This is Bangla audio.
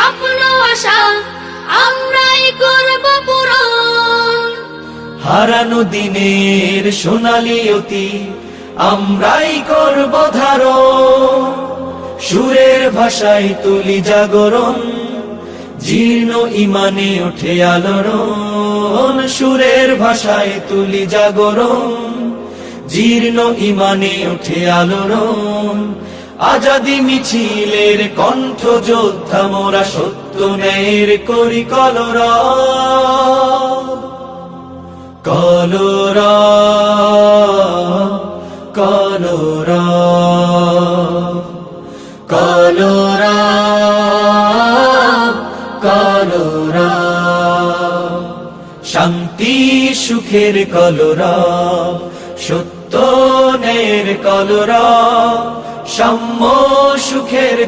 স্বপ্ন আশা আমরাই করব পূরণ। হারানো দিনের সোনালি অতি আমরাই করব ধারণ। সুরের ভাষায় তুলি জাগরণ, জীর্ণ ইমানে ওঠে আলোড়ন। সুরের ভাষায় তুলি জাগরণ, জীর্ণ ইমানে ওঠে আলোড়ন। আজাদি মিছিলের কণ্ঠ যোদ্ধা মোরা, সত্য ন্যায়ের করি কলরব। কলরব কলরব কলরব কলরব। শান্তি সুখের কলরব, সত্য ন্যায়ের কলরব, সাম্য সুখের